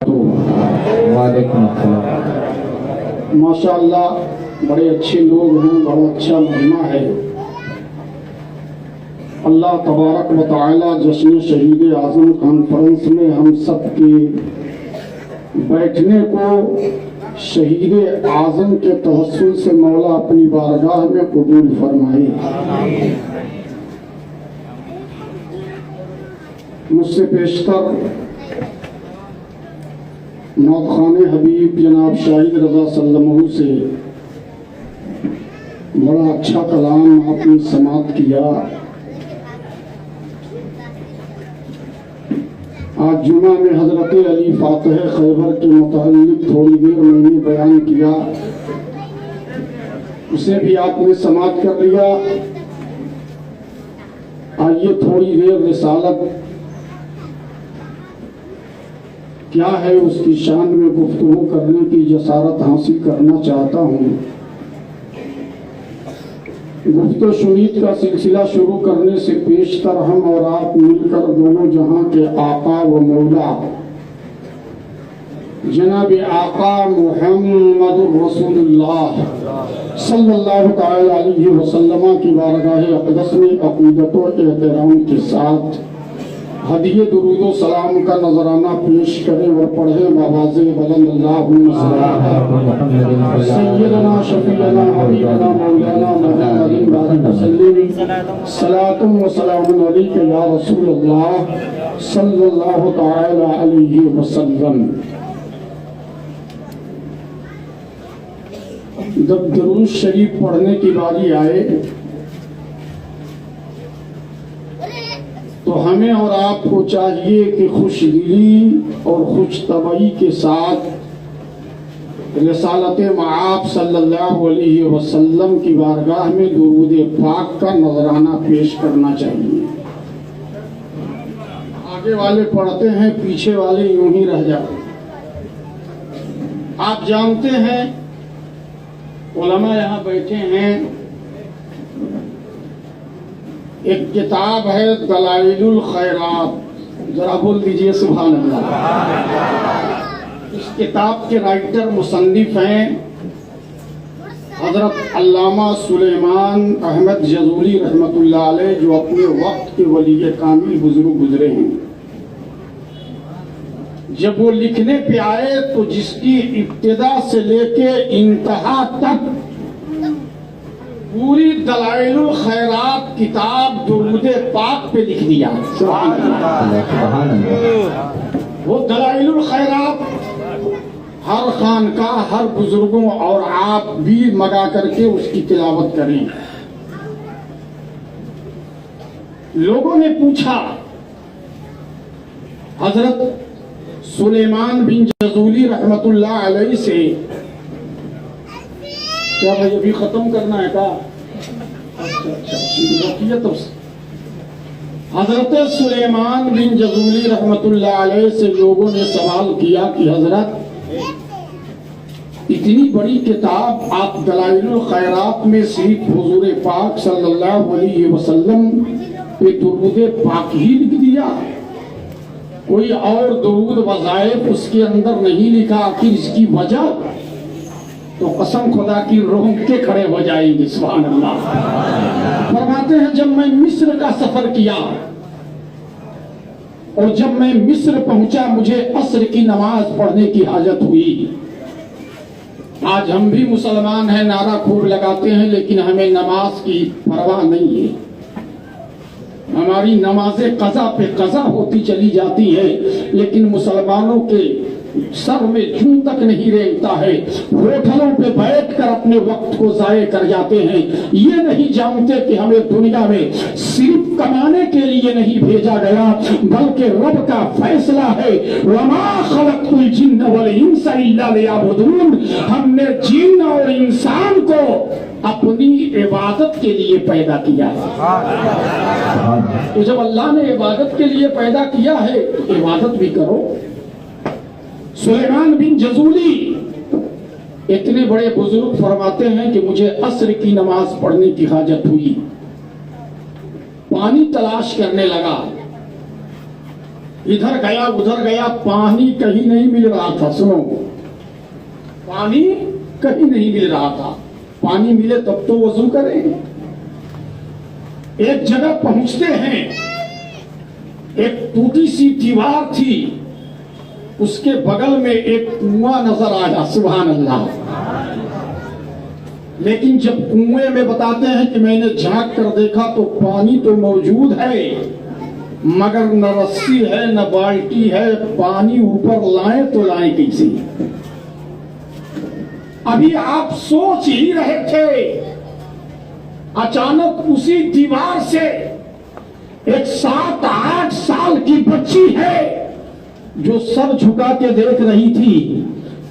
وعلیکم السلام۔ ماشاءاللہ بڑے اچھے لوگ ہیں، بڑا اچھا مہینہ ہے۔ اللہ تبارک و تعالی جشن شہید اعظم کانفرنس میں ہم سب کے بیٹھنے کو شہید اعظم کے توسل سے مولا اپنی بارگاہ میں قبول فرمائے۔ مجھ سے پیشتر نعت خوان حبیب جناب شاہد رضا صلی اللہ علیہ وسلم سے بڑا اچھا کلام آپ نے سماعت کیا۔ آج جمعہ میں حضرت علی فاتح خیبر کے متعلق تھوڑی دیر میں نے بیان کیا، اسے بھی آپ نے سماعت کر لیا۔ آئیے تھوڑی دیر رسالت کیا ہے اس کی شان میں گفتگو کرنے کی جسارت حاصل کرنا چاہتا ہوں۔ گفت و شنید کا سلسلہ شروع کرنے سے پیشتر ہم اور آپ مل کر دونوں جہاں کے آقا و مولا جناب آقا محمد رسول اللہ صلی اللہ تعالی علیہ وسلم کی بارگاہ اقدس میں عقیدت و احترام کے ساتھ ہدیہ درود و سلام کا نذرانہ پیش کریں اور پڑھیں بآواز بلند اللہم سیدنا شفیعنا حبیبنا مولانا محمد بارک وسلم صلاۃ و سلام علیک یا رسول اللہ صلی اللہ تعالی علیہ وسلم۔ جب درود شریف پڑھنے کی باری آئے تو ہمیں اور آپ کو چاہیے کہ خوش دلی اور خوش طبعی کے ساتھ رسالت مآب صلی اللہ علیہ وسلم کی بارگاہ میں درود پاک کا نذرانہ پیش کرنا چاہیے۔ آگے والے پڑھتے ہیں، پیچھے والے یوں ہی رہ جاتے۔ آپ جانتے ہیں علماء یہاں بیٹھے ہیں، ایک کتاب ہے دلائل الخیرات، ذرا بول دیجئے سبحان اللہ۔ اس کتاب کے رائٹر مصنف ہیں حضرت علامہ سلیمان احمد جزولی رحمۃ اللہ علیہ، جو اپنے وقت کے ولی کامل بزرگ گزرے ہیں۔ جب وہ لکھنے پہ آئے تو جس کی ابتدا سے لے کے انتہا تک پوری دلائل الخیرات کتاب درود پاک پہ لکھ دیا۔ سبحان اللہ۔ وہ دلائل الخیرات ہر خانقاہ، ہر بزرگوں اور آپ بھی مگا کر کے اس کی تلاوت کریں۔ لوگوں نے پوچھا حضرت سلیمان بن جزولی رحمت اللہ علیہ سے، کیا بھائی ابھی ختم کرنا ہے کا؟ حضرت سلیمان بن جزولی رحمت اللہ علیہ سے لوگوں نے سوال کیا کہ حضرت اتنی بڑی کتاب آپ دلائل الخیرات میں صرف حضور پاک صلی اللہ علیہ وسلم پہ درود پاک ہی لکھ دیا، کوئی اور درود وظائف اس کے اندر نہیں لکھا، آخر اس کی وجہ؟ تو قسم خدا کی رونگ کے کھڑے ہو جائیں گے۔ سبحان اللہ۔ فرماتے ہیں جب میں مصر کا سفر کیا اور جب میں مصر پہنچا مجھے عصر کی نماز پڑھنے کی حاجت ہوئی۔ آج ہم بھی مسلمان ہیں، نعرہ خوب لگاتے ہیں، لیکن ہمیں نماز کی پرواہ نہیں ہے۔ ہماری نمازیں قضا پہ قضا ہوتی چلی جاتی ہے، لیکن مسلمانوں کے سر میں جوں تک نہیں رینگتا ہے، ہوٹلوں پہ بیٹھ کر اپنے وقت کو ضائع کر جاتے ہیں۔ یہ نہیں جانتے کہ ہمیں دنیا میں صرف کمانے کے لیے نہیں بھیجا گیا، بلکہ رب کا فیصلہ ہے وَمَا خَلَقْتُ الْجِنَّ وَالْإِنسَ إِلَّا لِيَعْبُدُونَ۔ ہم نے جن اور انسان کو اپنی عبادت کے لیے پیدا کیا ہے۔ تو جب اللہ نے عبادت کے لیے پیدا کیا ہے تو عبادت بھی کرو۔ سلیمان بن جزولی اتنے بڑے بزرگ فرماتے ہیں کہ مجھے عصر کی نماز پڑھنے کی حاجت ہوئی، پانی تلاش کرنے لگا، ادھر گیا ادھر گیا, پانی کہیں نہیں مل رہا تھا. سنو, پانی کہیں نہیں مل رہا تھا. پانی ملے تب تو وضو کریں. ایک جگہ پہنچتے ہیں, ایک ٹوٹی سی دیوار تھی, اس کے بغل میں ایک کنواں نظر آیا. سبحان اللہ. لیکن جب کنویں میں بتاتے ہیں کہ میں نے جھانک کر دیکھا تو پانی تو موجود ہے, مگر نہ رسی ہے نہ بالٹی ہے. پانی اوپر لائیں تو لائیں کیسے؟ ابھی آپ سوچ ہی رہے تھے, اچانک اسی دیوار سے ایک 7-8 سال کی بچی ہے جو سر جھکا کے دیکھ رہی تھی.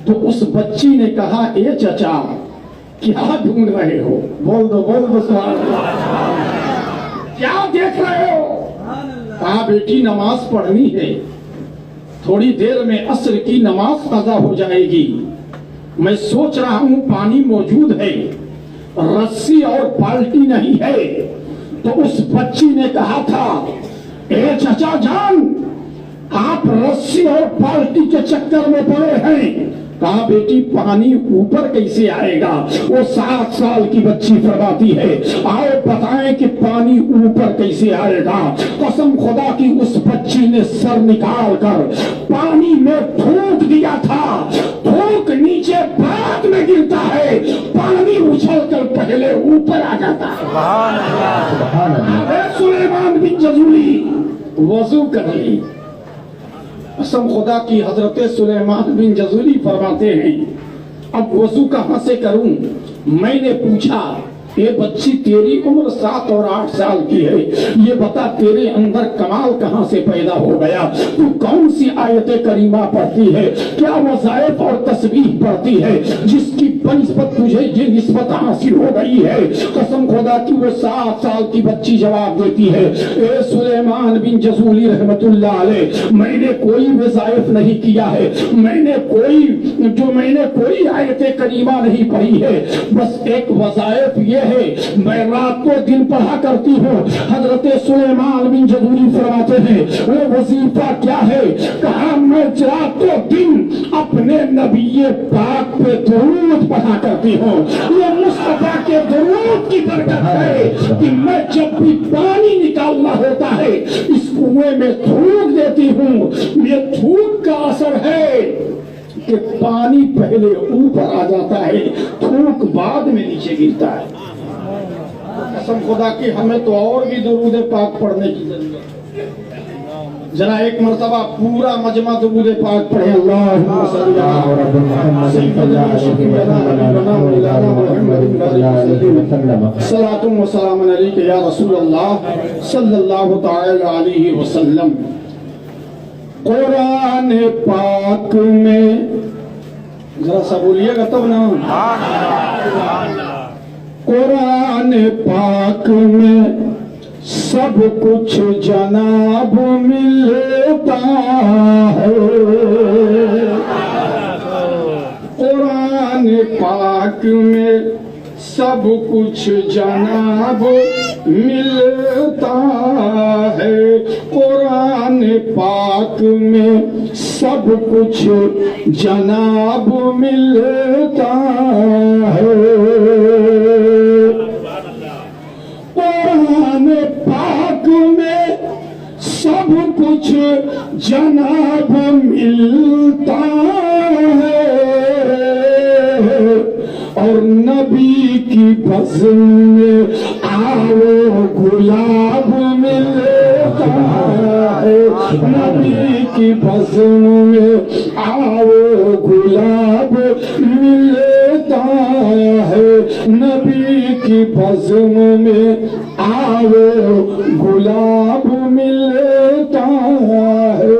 تو اس بچی نے کہا, اے چچا کیا ڈھونڈ رہے ہو؟ بول دو سبحان اللہ. کیا دیکھ رہے ہو؟ کہا, بیٹی نماز پڑھنی ہے, تھوڑی دیر میں عصر کی نماز قضا ہو جائے گی. میں سوچ رہا ہوں پانی موجود ہے, رسی اور بالٹی نہیں ہے. تو اس بچی نے کہا تھا, اے چچا جان آپ رسی اور بالٹی کے چکر میں پڑے ہیں. کہا, بیٹی پانی اوپر کیسے آئے گا؟ وہ 7 سال کی بچی فرماتی ہے, آؤ بتائیں کہ پانی اوپر کیسے آئے گا. قسم خدا کی اس بچی نے سر نکال کر پانی میں پھونک دیا تھا. پھونک نیچے بعد میں گرتا ہے, پانی اچھل کر پہلے اوپر آ جاتا ہے. سبحان اللہ. سلیمان بن جزولی وضو کر لی. قسم خدا کی حضرت سلیمان بن جزولی فرماتے ہیں, اب وضو کہاں سے کروں؟ میں نے پوچھا, یہ بچی تیری عمر 7 اور 8 سال کی ہے, یہ بتا تیرے اندر کمال کہاں سے پیدا ہو گیا؟ تو کون سی آیت کریمہ پڑھتی ہے؟ کیا وظائف اور تسبیح پڑھتی ہے جس کی بنسبت تجھے یہ نسبت حاصل ہو گئی ہے؟ قسم خدا کی وہ 7 سال کی بچی جواب دیتی ہے, اے سلیمان بن جزولی رحمت اللہ علیہ, میں نے کوئی وظائف نہیں کیا ہے, میں نے کوئی آیت کریمہ نہیں پڑھی ہے, بس ایک وظائف یہ ہے, میں رات و دن پڑھا کرتی ہوں. حضرت سلیمان بن جزولی فرماتے ہیں, وہ وظیفہ کیا ہے؟ کہا, میں رات و دن اپنے نبی پاک پہ درود پڑھا کرتی ہوں. یہ مصطفیٰ کے درود کی برکت ہے کہ میں جب بھی پانی نکالنا ہوتا ہے اس کنویں میں تھوک دیتی ہوں. یہ تھوک کا اثر ہے کہ پانی پہلے اوپر آ جاتا ہے, تھوک بعد میں نیچے گرتا ہے. قسم خدا کی ہمیں تو اور بھی درود پاک پڑھنے کی ضرورت ہے. ذرا ایک مرتبہ پورا مجمع درود پاک پڑھیں. اللہم صلی علی سیدنا محمد صلاۃ و سلام علیک یا رسول اللہ صلی اللہ تعالی علیہ وسلم. قرآن پاک میں ذرا سا بولیے گا تب نا. قرآن پاک میں سب کچھ جناب ملتا ہے. قرآن پاک میں سب کچھ جناب ملتا ہے. قرآن پاک میں سب کچھ جناب ملتا ہے. قرآن پاک میں سب کچھ جناب ملتا ہے, اور نبی کی بزم میں آؤ گلاب ملتا ہے. نبی کی بزم میں آؤ گلاب ملتا ہے. نبی کی بزم میں آؤ گلاب ملتا ہے.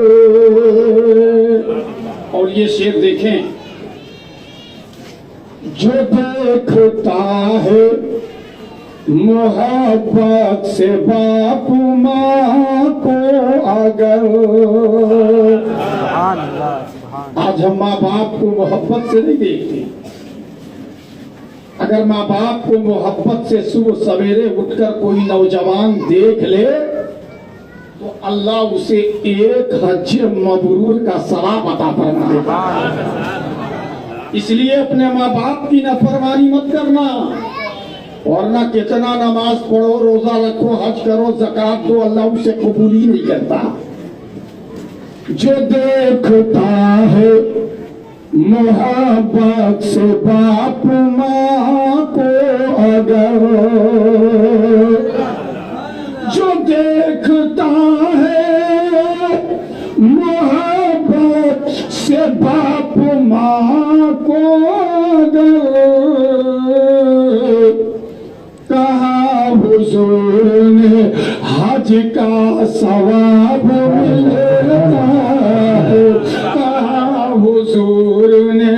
اور یہ شعر دیکھیں, جو دیکھتا ہے محبت سے باپ ماں کو, اگر آج ہم ماں باپ کو محبت سے نہیں دیکھتے. اگر ماں باپ کو محبت سے صبح سویرے اٹھ کر کوئی نوجوان دیکھ لے تو تو اللہ اسے 1 حج مبرور کا ثواب عطا فرمائے. اس لیے اپنے ماں باپ کی نافرمانی مت کرنا، ورنہ کتنا نماز پڑھو، روزہ رکھو، حج کرو، زکات دو، اللہ اسے قبول ہی نہیں کرتا. جو دیکھتا ہے محبت سے باپ ماں کو اگر، جو دیکھتا ہے محبت سے باپ ماں کو اگر، کہا حضور نے حج کا ثواب ملتا ہے، کہا حضور نے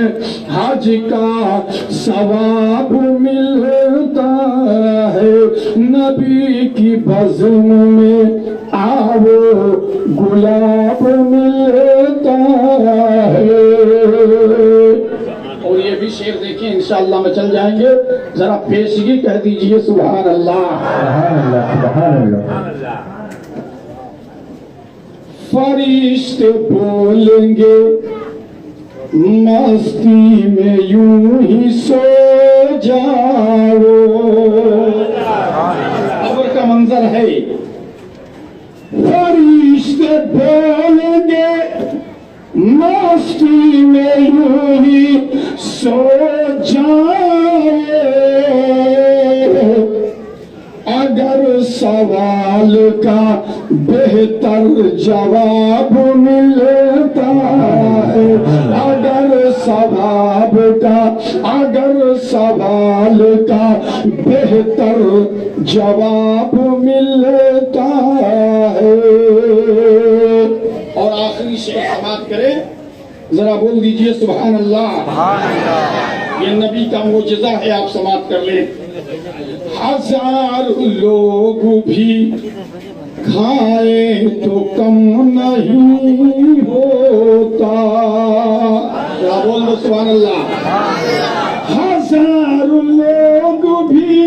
حج کا ثواب ملتا ہے. نبی کی بزم میں آو گلاب ملتا ہے. اور یہ بھی شعر دیکھیں انشاءاللہ میں چل جائیں گے، ذرا پیشگی کہہ دیجئے سبحان اللہ. سبحان اللہ. فرشتے بولیں گے مستی میں یوں ہی سو جاؤ. قبر کا منظر ہے. فرشتے بولیں گے مستی میں یوں ہی سو جاؤ. اگر سوال کا بہتر جواب ملتا ہے، اگر سوال کا بہتر جواب ملتا ہے. اور آخری شعر سماعت کریں، ذرا بول دیجئے سبحان اللہ. یہ نبی کا معجزہ ہے، آپ سماعت کر لیں. 1000 لوگ بھی کھائیں تو کم نہیں ہوتا. ذرا بول دو سبحان اللہ. 1000 لوگ بھی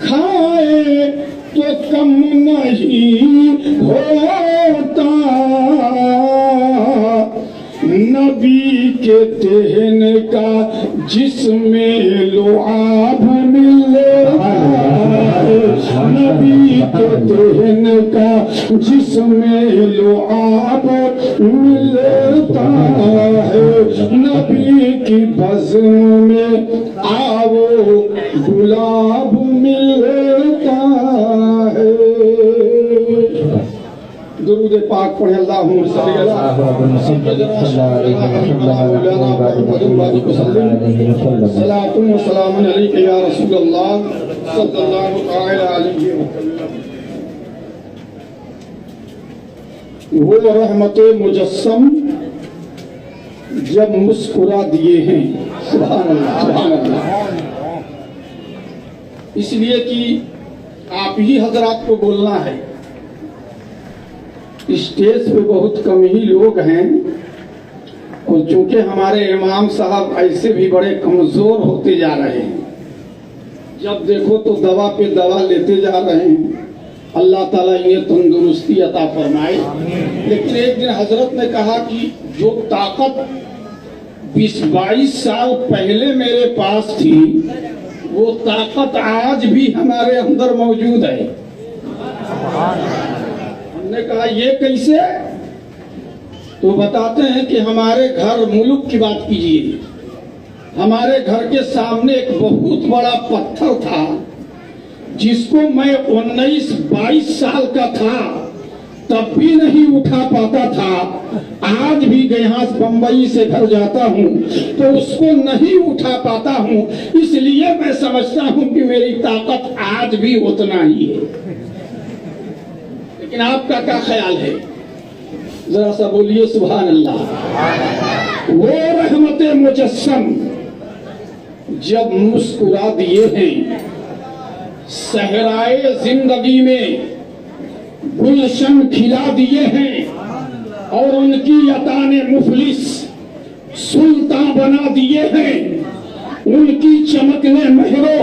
کھائیں تو کم نہیں ہوتا. نبی کے دہن کا جس میں لعاب ملتا ہے، نبی کے دہن کا جس میں لعاب ملتا ہے. نبی کی بزم میں آو گلاب ملتا ہے. درود پاک پڑھے اللہم صلی اللہ صلاۃ و سلام علیک یا رسول اللہ صلی اللہ علیہ وسلم. وہ رحمت مجسم جب مسکرا دیے ہیں. سبحان اللہ سبحان اللہ. اس لیے کہ آپ ہی حضرات کو بولنا ہے. اسٹیج پہ بہت کم ہی لوگ ہیں، اور چونکہ ہمارے امام صاحب ایسے بھی بڑے کمزور ہوتے جا رہے ہیں، جب دیکھو تو دوا پہ دوا لیتے جا رہے ہیں. اللہ تعالیٰ انہیں تندرستی عطا فرمائے. لیکن ایک دن حضرت نے کہا کہ جو طاقت 20-22 سال پہلے میرے پاس تھی، وہ طاقت آج بھی ہمارے اندر موجود ہے. نے کہا یہ کیسے؟ تو بتاتے ہیں کہ ہمارے گھر ملک کی بات کیجیے، ہمارے گھر کے سامنے ایک بہت بڑا پتھر تھا جس کو میں 19-22 سال کا تھا تب بھی نہیں اٹھا پاتا تھا. آج بھی یہاں بمبئی سے گھر جاتا ہوں تو اس کو نہیں اٹھا پاتا ہوں. اس لیے میں سمجھتا ہوں کہ میری طاقت آج بھی اتنا ہی ہے. لیکن آپ کا کیا خیال ہے؟ ذرا سا بولیے سبحان اللہ. وہ رحمت مجسم جب مسکرا دیے ہیں، صحرائے زندگی میں گلشن کھلا دیے ہیں، اور ان کی عطاء مفلس سلطان بنا دیے ہیں. ان کی چمکنے مہروں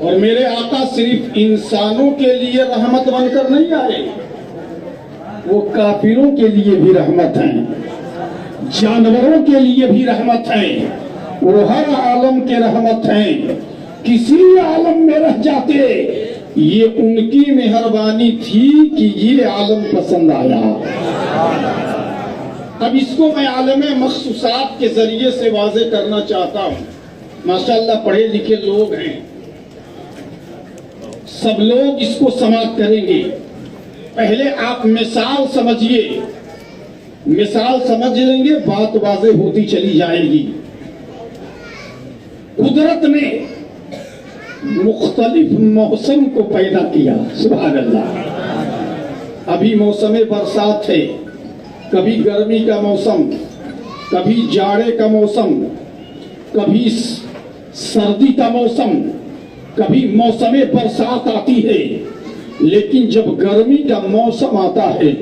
اور میرے آقا صرف انسانوں کے لیے رحمت بن کر نہیں آئے، وہ کافروں کے لیے بھی رحمت ہیں، جانوروں کے لیے بھی رحمت ہیں، وہ ہر عالم کے رحمت ہیں۔ کسی عالم میں رہ جاتے، یہ ان کی مہربانی تھی کہ یہ عالم پسند آیا۔ اب اس کو میں عالم مخصوصات کے ذریعے سے واضح کرنا چاہتا ہوں۔ ماشاءاللہ پڑھے لکھے لوگ ہیں، سب لوگ اس کو سماعت کریں گے۔ پہلے آپ مثال سمجھیے، مثال سمجھ لیں گے بات واضح ہوتی چلی جائے گی۔ قدرت نے مختلف موسم کو پیدا کیا، سبحان اللہ۔ ابھی موسم برسات ہے، کبھی گرمی کا موسم، کبھی جاڑے کا موسم، کبھی سردی کا موسم، کبھی موسم برسات آتی ہے۔ لیکن جب گرمی کا موسم آتا ہے،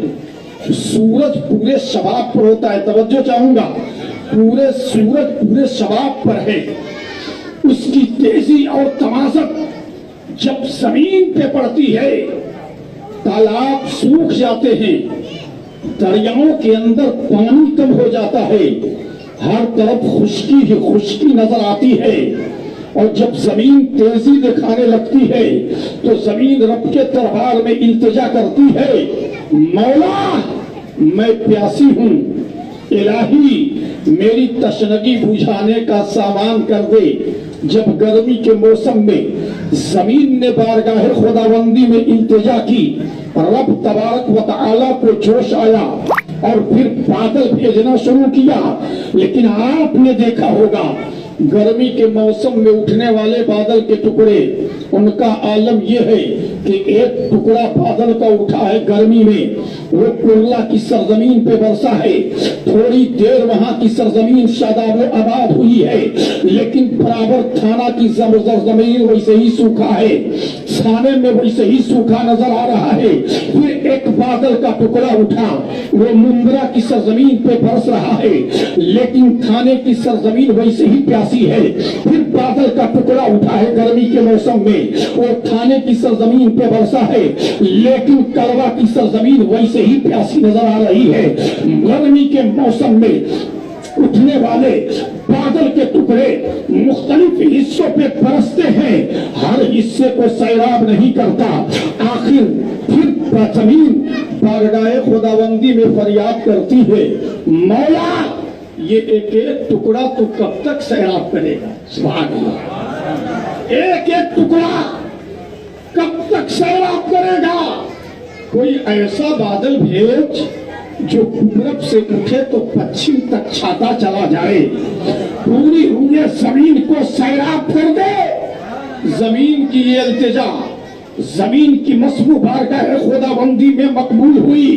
سورج پورے شباب پر ہوتا ہے، توجہ چاہوں گا، سورج پورے شباب پر ہے، اس کی تیزی اور تمازت جب زمین پہ پڑتی ہے، تالاب سوکھ جاتے ہیں، دریاؤں کے اندر پانی کم ہو جاتا ہے، ہر طرف خشکی ہی خشکی نظر آتی ہے، اور جب زمین تیزی دکھانے لگتی ہے تو زمین رب کے دربار میں التجا کرتی ہے، مولا میں پیاسی ہوں، الہی میری تشنگی بجھانے کا سامان کر دے۔ جب گرمی کے موسم میں زمین نے بارگاہ خداوندی میں التجا کی، رب تبارک و تعالی کو جوش آیا اور پھر بادل بھیجنا شروع کیا۔ لیکن آپ نے دیکھا ہوگا گرمی کے موسم میں اٹھنے والے بادل کے ٹکڑے، ان کا عالم یہ ہے کہ ایک ٹکڑا بادل کا اٹھا ہے گرمی میں، وہ کرلا کی سرزمین پہ برسا ہے، تھوڑی دیر وہاں کی سرزمین شاداب و آباد ہوئی ہے، لیکن برابر تھانہ کی سرزمین ویسے ہی سوکھا ہے، تھانے میں ویسے ہی سوکھا نظر آ رہا ہے۔ پھر ایک بادل کا ٹکڑا اٹھا، وہ مندرا کی سرزمین پہ برس رہا ہے، لیکن تھانے کی سرزمین ویسے ہی پیاسی ہے۔ پھر بادل کا ٹکڑا اٹھا ہے گرمی کے موسم میں، وہ تھانے کی سرزمین پہ برسا ہے، لیکن کلوا کی سرزمین ویسے ہی پیاسی نظر آ رہی ہے۔ گرمی کے موسم میں اٹھنے والے بادل کے ٹکڑے مختلف حصوں پہ برستے ہیں، ہر حصے کو سیراب نہیں کرتا۔ آخر پھر زمین بارگاہ خداوندی میں فریاد کرتی ہے، مولا یہ ایک ایک ٹکڑا تو کب تک سیراب کرے گا؟ سبحان اللہ، ایک ایک ٹکڑا کب تک سیراب کرے گا؟ کوئی ایسا بادل بھیج جو پورب سے اٹھے تو پچھم تک چھاتا چلا جائے، پوری ہوئے زمین کو سیراب کر دے۔ زمین کی یہ التجا زمین کی مسموع بارگاہ خداوندی میں مقبول ہوئی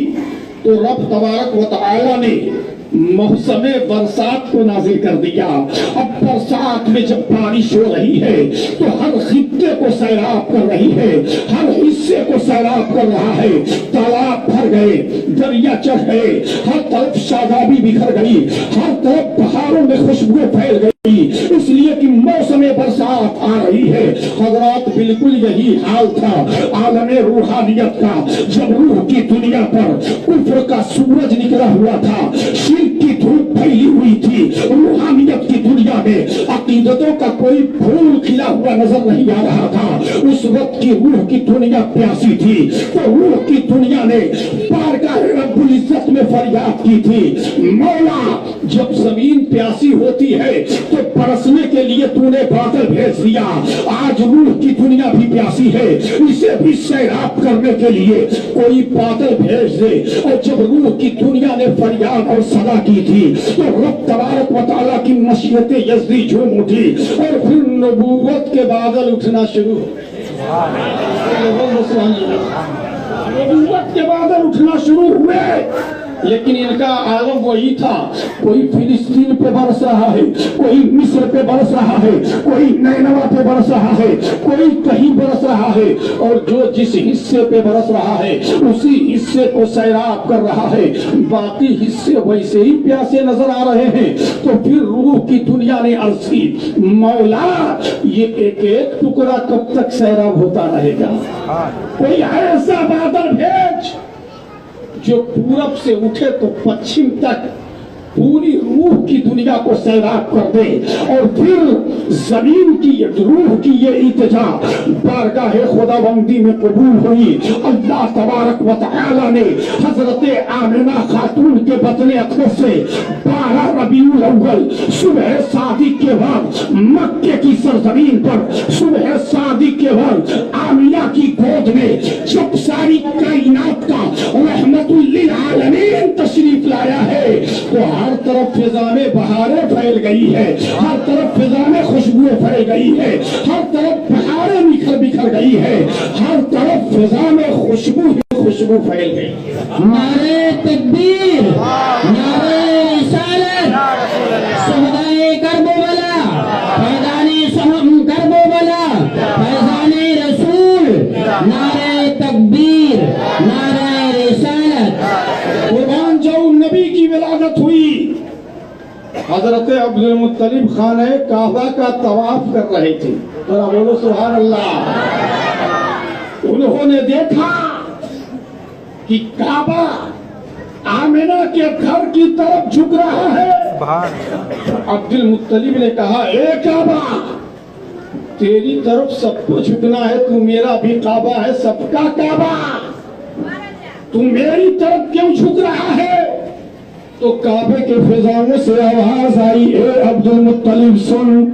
تو رب تبارک و تعالی نے موسم برسات کو نازل کر دیا۔ اب برسات میں جب بارش ہو رہی ہے تو ہر خطے کو سیراب کر رہی ہے، ہر حصے کو سیراب کر رہا ہے، تالاب بھر گئے، دریا چڑھ گئے، ہر طرف شادابی بکھر گئی، ہر طرف پہاڑوں میں خوشبو پھیل گئی، اس لیے کہ موسم برسات آ رہی ہے۔ حضرات بالکل یہی حال تھا عالم روحانیت کا، جب روح کی دنیا پر کفر کا سورج نکلا ہوا تھا، شرک کی دھوپ پھیلی ہوئی تھی، روحانیت کی دنیا میں عقیدتوں کا کوئی پھول کھلا ہوا نظر نہیں آ رہا تھا۔ اس وقت کی روح کی دنیا پیاسی تھی، تو روح کی دنیا نے بارگاہ رب العزت میں فریاد کی تھی، مولا جب زمین پیاسی ہوتی ہے تو برسنے کے لیے تو نے بادل بھیج دیا، آج روح کی دنیا بھی پیاسی ہے، اسے بھی سیراب کرنے کے لیے کوئی بادل بھیج دے۔ اور جب روح کی دنیا نے فریاد اور صدا کی تھی تو رب تبارک و تعالیٰ کی مشیت یزدی جھوم اٹھی، اور پھر نبوت کے بادل اٹھنا شروع ہو گئے، نبوت کے بادل اٹھنا شروع ہوئے، لیکن ان کا عالم وہی تھا، کوئی فلسطین پہ برس رہا ہے، کوئی مصر پہ برس رہا ہے، کوئی نینوا پہ برس رہا ہے، کوئی کہیں برس رہا ہے، اور جو جس حصے پہ برس رہا ہے اسی حصے کو سیراب کر رہا ہے، باقی حصے ویسے ہی پیاسے نظر آ رہے ہیں۔ تو پھر روح کی دنیا نے عرض کی، مولا یہ ایک ایک ٹکڑا کب تک سیراب ہوتا رہے گا؟ کوئی ایسا بادل بھیج جو پورب سے اٹھے تو پچھم تک پوری روح کی دنیا کو سیراب کر دے، اور پھر زمین کی روح کی یہ التجا بارگاہ خداوندی میں قبول ہوئی۔ اللہ تبارک و تعالی نے حضرت آمنہ خاتون کے بطن اقدس سے 12 ربیع الاول صبح صادق کے وقت مکے کی سرزمین پر صبح صادق کے وقت آمنہ کی گود میں جب ساری کائنات کا رحمت للعالمین تشریف لایا ہے تو ہر طرف فضا میں بہاریں پھیل گئی ہے، ہر طرف فضا میں خوشبوئیں پھیل گئی ہے، ہر طرف بہاریں بکھر گئی ہے، ہر طرف فضا میں خوشبو پھیل گئی۔ نعرہ تکبیر، نعرہ رسالت، شہدائے کربلا، فیضان کربلا، فیضان رسول، نعرہ تکبیر، نعرہ رسالت۔ قربان جاؤں نبی کی ولادت ہوئی، حضرت عبد المطلب خانہ کعبہ کا طواف کر رہے تھے، ذرا بولو سبحان اللہ۔ انہوں نے دیکھا کہ کعبہ آمنہ کے گھر کی طرف جھک رہا ہے۔ عبد المطلب نے کہا، اے کعبہ تیری طرف سب کو جھکنا ہے، تو میرا بھی کعبہ ہے، سب کا کعبہ، تو میری طرف کیوں جھک رہا ہے؟ تو کعبے کے فضاؤں سے آواز آئی، اے عبد المطلب سن،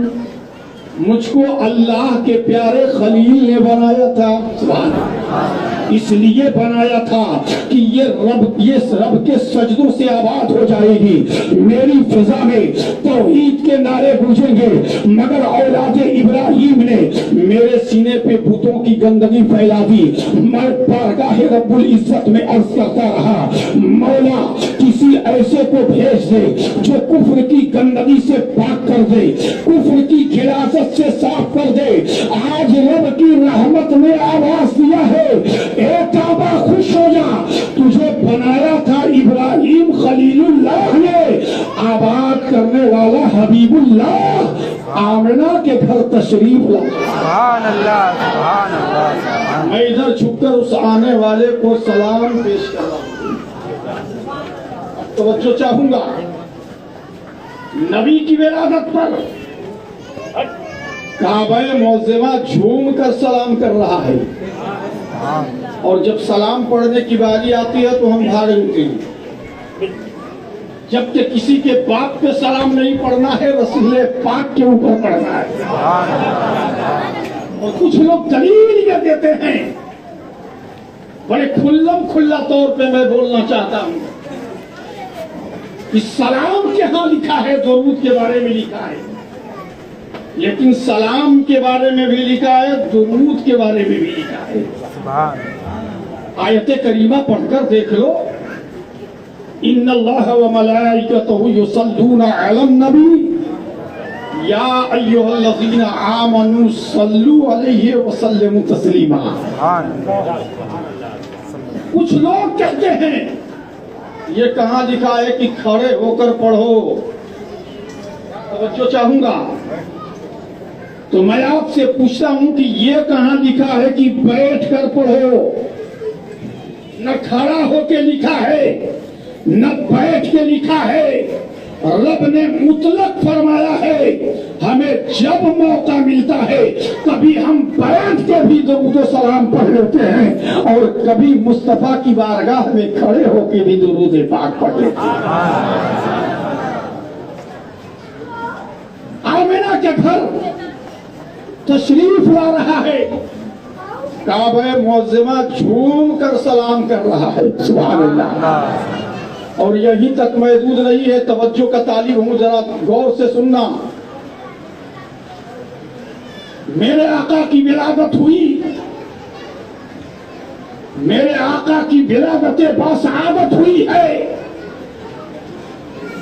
مجھ کو اللہ کے پیارے خلیل نے بنایا تھا، سبحان اللہ، اس لیے بنایا تھا کہ یہ رب کے سجدوں سے آباد ہو جائے گی، میری فضا میں توحید کے نعرے گونجیں گے، مگر اولاد ابراہیم نے میرے سینے پہ بتوں کی گندگی پھیلا دی۔ میں بارگاہ رب العزت میں عرض کرتا رہا، مولا کسی ایسے کو بھیج دے جو کفر کی گندگی سے پاک کر دے، کفر کی غلاظت سے صاف کر دے۔ آج رب کی رحمت نے آواز دیا ہے، اے کعبہ خوش ہو جا، تجھے بنایا تھا ابراہیم خلیل اللہ نے، آباد کرنے والا حبیب اللہ آمنہ کے گھر تشریف لا۔ سبحان اللہ، سبحان اللہ، سبحان اللہ۔ میں ادھر چھپ کر اس آنے والے کو سلام پیش کر رہا ہوں، توجہ چاہوں گا۔ نبی کی ولادت پر کعبہ معظمہ جھوم کر سلام کر رہا ہے، اور جب سلام پڑھنے کی باری آتی ہے تو ہم بھاگ اٹھتے ہیں، جبکہ کسی کے باپ پہ سلام نہیں پڑھنا ہے، رسول پاک کے اوپر پڑھنا ہے۔ اور کچھ لوگ دلیل یہ دیتے ہیں، بڑے کھلا طور پہ میں بولنا چاہتا ہوں کہ سلام کے ہاں لکھا ہے، درود کے بارے میں لکھا ہے، لیکن سلام کے بارے میں بھی لکھا ہے، درود کے بارے میں بھی لکھا ہے۔ آیت کریمہ پڑھ کر دیکھ لو، ان اللہ و ملائکتہ یصلون علی النبی یا ایھا الذین آمنوا صلوا علیہ وسلموا تسلیما۔ کچھ لوگ کہتے ہیں یہ کہاں لکھا ہے کہ کھڑے ہو کر پڑھو؟ توجہ چاہوں گا، تو میں آپ سے پوچھتا ہوں کہ یہ کہاں لکھا ہے کہ بیٹھ کر پڑھو؟ نہ کھڑا ہو کے لکھا ہے، نہ بیٹھ کے لکھا ہے۔ رب نے مطلق فرمایا ہے، ہمیں جب موقع ملتا ہے کبھی ہم بیٹھ کے بھی درود و سلام پڑھ لیتے ہیں، اور کبھی مصطفیٰ کی بارگاہ میں کھڑے ہو کے بھی درود پاک پڑھ لیتے ہیں۔ آمنہ کے گھر تشریف لا رہا ہے، کعبہ معظمہ جھوم کر سلام کر رہا ہے، سبحان اللہ۔ اور یہیں تک محدود نہیں ہے، توجہ کا طالب ہوں، ذرا غور سے سننا۔ میرے آقا کی ولادت ہوئی، میرے آقا کی ولادت باسعادت ہوئی ہے،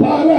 12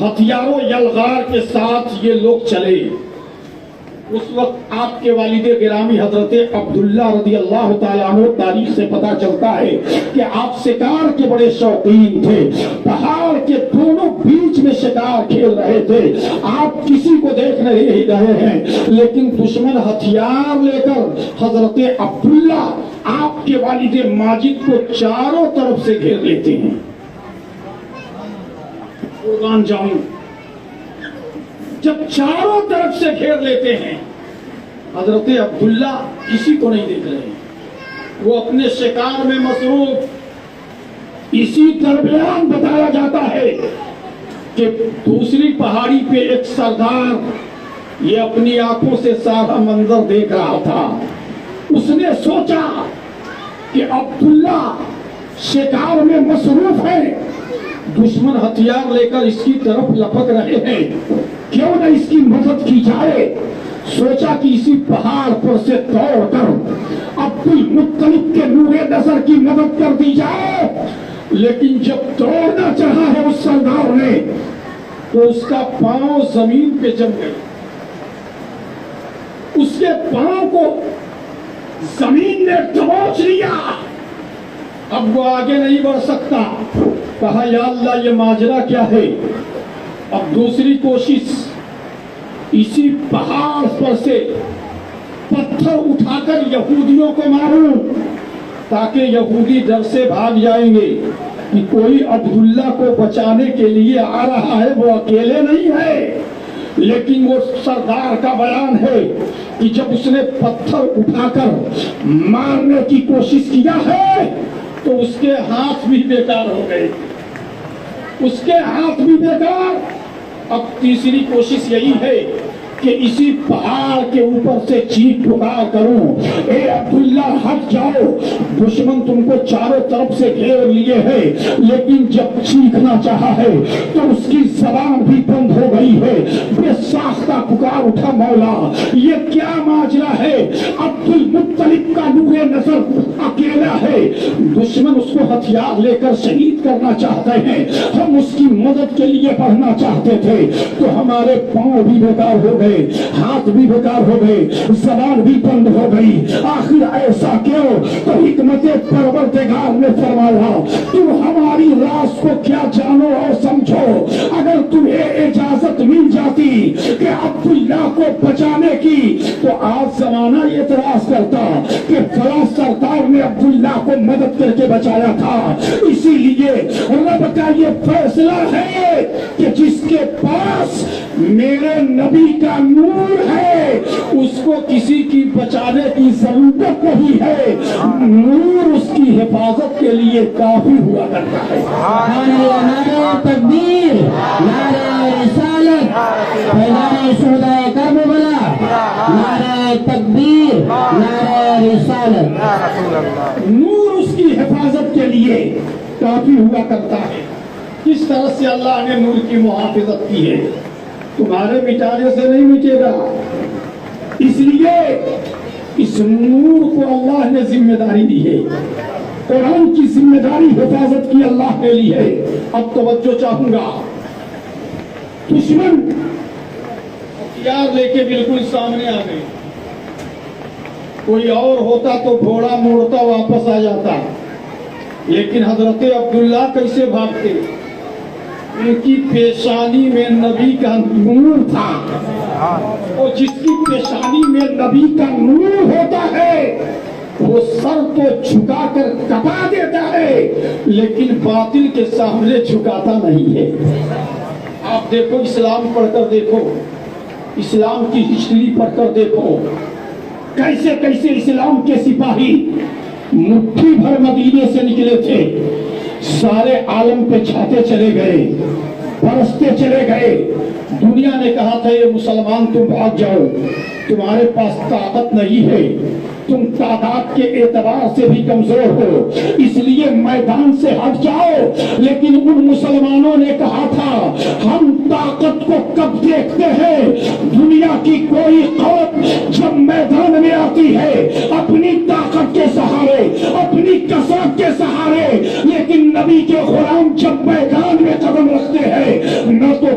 ہتھیاروں یلغار کے ساتھ یہ لوگ چلے. اس وقت آپ کے والد گرامی حضرت عبداللہ رضی اللہ تعالیٰ عنہ تاریخ سے پتا چلتا ہے کہ آپ شکار کے بڑے شوقین تھے. پہاڑ کے دونوں بیچ میں شکار کھیل رہے تھے. آپ کسی کو دیکھ نہیں رہے ہیں, لیکن دشمن ہتھیار لے کر حضرت عبداللہ آپ کے والد ماجد کو چاروں طرف سے گھیر لیتے ہیں. قربان جاؤں, جب چاروں طرف سے گھیر لیتے ہیں, حضرت عبداللہ کسی کو نہیں دیکھ رہے, وہ اپنے شکار میں مصروف. اسی درمیان بتایا جاتا ہے کہ دوسری پہاڑی پہ ایک سردار یہ اپنی آنکھوں سے سارا منظر دیکھ رہا تھا. اس نے سوچا کہ عبداللہ شکار میں مصروف ہے, دشمن ہتھیار لے کر اس کی طرف لپک رہے ہیں, کیوں نہ اس کی مدد کی جائے. سوچا کہ اسی پہاڑ پر سے دوڑ کر عبد المطلب کے نور نظر کی مدد کر دی جائے. لیکن جب دوڑنا چاہا ہے اس سردار نے تو اس کا پاؤں زمین پہ جم گئی. اس کے پاؤں کو زمین نے دبوچ لیا. اب وہ آگے نہیں بڑھ سکتا. کہا یا اللہ یہ ماجرا کیا ہے. اب دوسری کوشش, اسی پہاڑ پر سے پتھر اٹھا کر یہودیوں کو ماروں تاکہ یہودی ڈر سے بھاگ جائیں گے کہ کوئی عبداللہ کو بچانے کے لیے آ رہا ہے, وہ اکیلے نہیں ہے. لیکن وہ سردار کا بیان ہے کہ جب اس نے پتھر اٹھا کر مارنے کی کوشش کیا ہے تو اس کے ہاتھ بھی بیکار ہو گئے, اس کے ہاتھ بھی بیکار. اب تیسری کوشش یہی ہے کہ اسی پہاڑ کے اوپر سے چیخ پکار کروں, اے عبداللہ ہٹ جاؤ, دشمن تم کو چاروں طرف سے گھیر لیے ہے. لیکن جب چیخنا چاہا ہے تو اس کی زبان بھی بند ہو گئی ہے. بے ساختہ پکار اٹھا, مولا یہ کیا ماجرا ہے. عبد المطلب کا نور نظر اکیلا ہے, دشمن اس کو ہتھیار لے کر شہید کرنا چاہتے ہیں, ہم اس کی مدد کے لیے بڑھنا چاہتے تھے تو ہمارے پاؤں بھی بیکار ہو گئے, ہاتھ بھی بیکار ہو گئے, زبان بھی بند ہو گئی. آخر ایسا کیوں؟ تو حکمت پروردگار نے فرمایا تم ہماری راز کو کیا جانو اور سمجھو. اگر تمہیں اجازت مل جاتی کہ عبداللہ کو بچانے کی تو آج زمانہ اعتراض کرتا کہ فلاں سردار نے عبداللہ کو مدد کر کے بچایا تھا. اسی لیے رب کا یہ فیصلہ ہے کہ جس کے پاس میرے نبی کا نور ہے اس کو کسی کی بچانے کی ضرورت نہیں ہے, نور اس کی حفاظت کے لیے کافی ہوا کرتا ہے. نعرہ تکبیر, نعرہ رسالت, نعرہ شہدائے کربلا, نعرہ تکبیر, نعرہ رسالت. نور اس کی حفاظت کے لیے کافی ہوا کرتا ہے. کس طرح سے اللہ نے نور کی محافظت کی ہے, تمہارے مٹانے سے نہیں مٹے گا. اس لیے اس نور کو اللہ نے ذمہ داری دی ہے, قرآن کی ذمہ داری حفاظت کی اللہ نے لی ہے. اب توجہ چاہوں گا, دشمن ہتھیار لے کے بالکل سامنے آ گئے. کوئی اور ہوتا تو گھوڑا موڑتا واپس آ جاتا, لیکن حضرت عبداللہ کیسے بھاگتے. ان کی پیشانی میں نبی کا نور تھا, اور جس کی پیشانی میں نبی کا نور ہوتا ہے وہ سر تو جھکا کر کپا دیتا ہے لیکن باطل کے سامنے جھکاتا نہیں ہے. آپ دیکھو, اسلام پڑھ کر دیکھو, اسلام کی ہسٹری پڑھ کر دیکھو, کیسے کیسے اسلام کے سپاہی مٹھی بھر مدینے سے نکلے تھے, سارے عالم پہ چھاتے چلے گئے, برستے چلے گئے. دنیا نے کہا تھا یہ مسلمان تم بھاگ جاؤ, تمہارے پاس طاقت نہیں ہے, تم تعداد کے اعتبار سے بھی کمزور ہو, اس لیے میدان سے ہٹ جاؤ. لیکن ان مسلمانوں نے کہا تھا ہم طاقت کو کب دیکھتے ہیں, دنیا کی کوئی قوم جب میدان میں آتی ہے اپنی طاقت کے سہارے, اپنی کثرت کے سہارے, لیکن نبی کے غلام جب میدان میں قدم رکھتے ہیں نہ تو